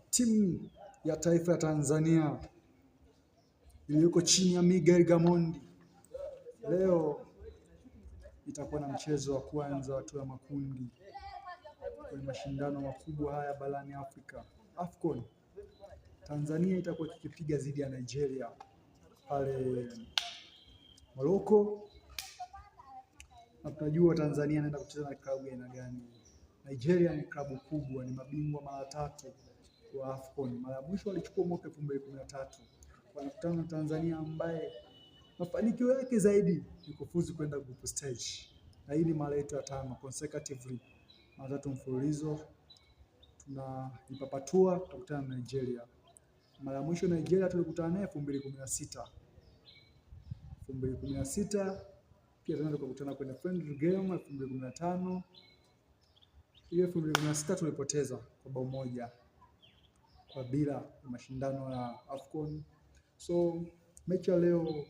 Timu ya taifa ya Tanzania iliyoko chini ya Miguel Gamondi leo itakuwa na mchezo wa kwanza wa hatua ya makundi kwenye mashindano makubwa haya barani Afrika, AFCON. Tanzania itakuwa ikipiga dhidi ya Nigeria pale Morocco, na tunajua Tanzania inaenda kucheza na klabu ya aina gani. Nigeria ni klabu kubwa, ni mabingwa mara 3 wa AFCON. Mara ya mwisho walichukua mwaka 2013. Wanakutana na Tanzania ambaye mafanikio yake zaidi ni kufuzu kwenda group stage, na hii ni mara yetu ya 5 consecutively, mara 3 mfululizo tunaipapatua tukutana na Nigeria. Mara ya mwisho Nigeria tulikutana naye 2016. 2016 pia tunaenda kukutana kwenye friendly game 2015. Hiyo 2016 tulipoteza kwa bao moja kwa bila mashindano ya AFCON. So mechi ya leo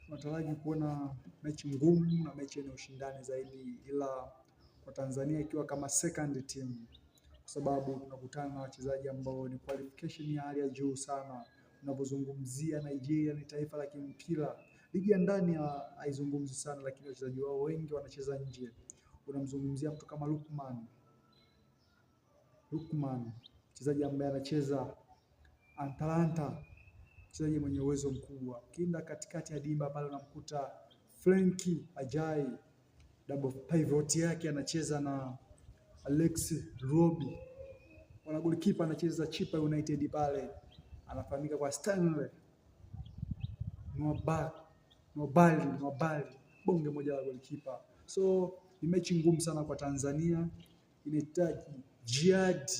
tunataraji kuona mechi ngumu na mechi yenye ushindani zaidi, ila kwa Tanzania ikiwa kama second team, kwa sababu tunakutana na wachezaji ambao ni qualification ya hali ya juu sana. Unapozungumzia Nigeria ni taifa la kimpira, ligi ya ndani haizungumzi sana, lakini wachezaji wao wengi wanacheza nje. Unamzungumzia mtu kama Lukman, mchezaji ambaye anacheza Atalanta, mchezaji mwenye uwezo mkubwa. Kinda katikati ya dimba pale unamkuta Frenkie Ajay, double pivot yake anacheza na Alex Robi. Wana goalkeeper anacheza Chipa United pale, anafahamika kwa Stanley Nwabali, bonge moja la goalkeeper. So ni mechi ngumu sana kwa Tanzania, inahitaji jihad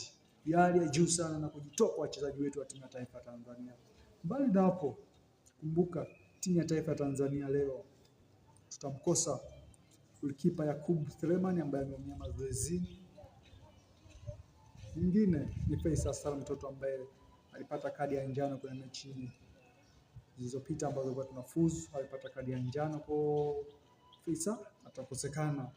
ya hali ya juu sana na kujitoa kwa wachezaji wetu wa timu ya taifa ya Tanzania. Mbali na hapo, kumbuka timu ya taifa ya Tanzania leo tutamkosa goalkeeper Yakub Suleiman ambaye ameumia mazoezini. Mwingine ni Faisal Salum, mtoto ambaye alipata kadi ya njano kwenye mechi zilizopita ambazo kwa tunafuzu, alipata kadi ya njano. Kwa Faisal atakosekana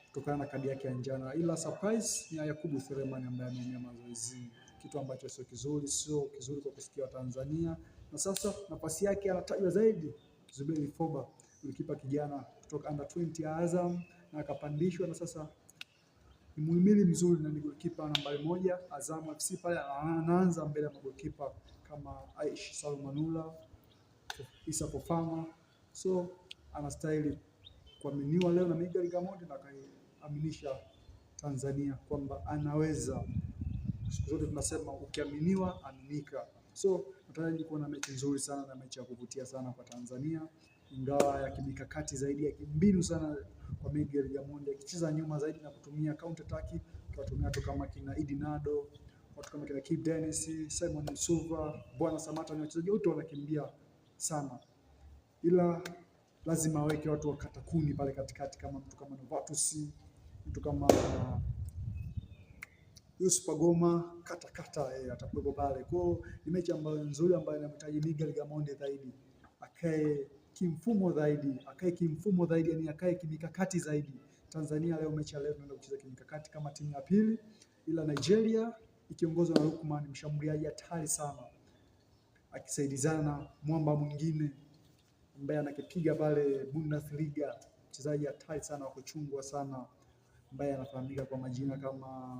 kutokana na kadi yake ya njano, ila surprise ni Yakub Suleiman ambaye ameumia mazoezini, kitu ambacho sio kizuri kwa kusikia Tanzania. Na sasa nafasi yake anatajwa zaidi Zuberi Foba, goalkeeper kijana kutoka under 20 ya Azam, na akapandishwa na sasa ni muhimili mzuri na ni goalkeeper nambari 1 Azam FC pale, anaanza mbele ya goalkeeper kama Aishi Salmanula, Isa Fofana. So anastahili kuaminiwa leo na Miguel Gamondi na akaaminisha Tanzania kwamba anaweza. Siku zote tunasema ukiaminiwa aminika. So nataraji kuona mechi nzuri sana na mechi ya kuvutia sana kwa Tanzania, ingawa ya kimikakati zaidi, ya kimbinu sana kwa Miguel Gamondi, akicheza nyuma zaidi na kutumia counter attack, kutumia watu kama kina Idi Nado, watu kama kina Kip Dennis, Simon Msuva, Bwana Samata. Ni wachezaji wote wanakimbia sana, ila lazima aweke watu wa katakuni pale katikati, kama mtu kama Novatus, mtu kama Yusuf Agoma atakuwepo pale. Kwa ni mechi ambayo nzuri, ambayo inamhitaji Miguel Gamondi zaidi akae kimfumo zaidi, yani akae kimikakati zaidi. Tanzania leo, mechi ya leo tunaenda kucheza kimikakati kama timu ya pili, ila Nigeria ikiongozwa na Lukman, mshambuliaji hatari sana, akisaidizana na mwamba mwingine ambaye anakipiga pale Bundesliga, mchezaji hatari sana wa kuchungwa sana, ambaye anafahamika kwa majina kama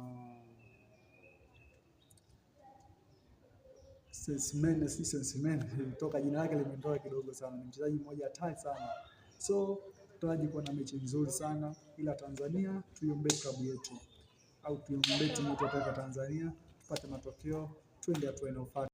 Sensimene, toka jina lake limetoka kidogo sana. Ni mchezaji mmoja hatari sana. So tutaraji kuwa na mechi nzuri sana, ila Tanzania tuiombee klabu yetu, au tuiombee timu yetu ya Tanzania tupate matokeo, twende hatua inayofuata.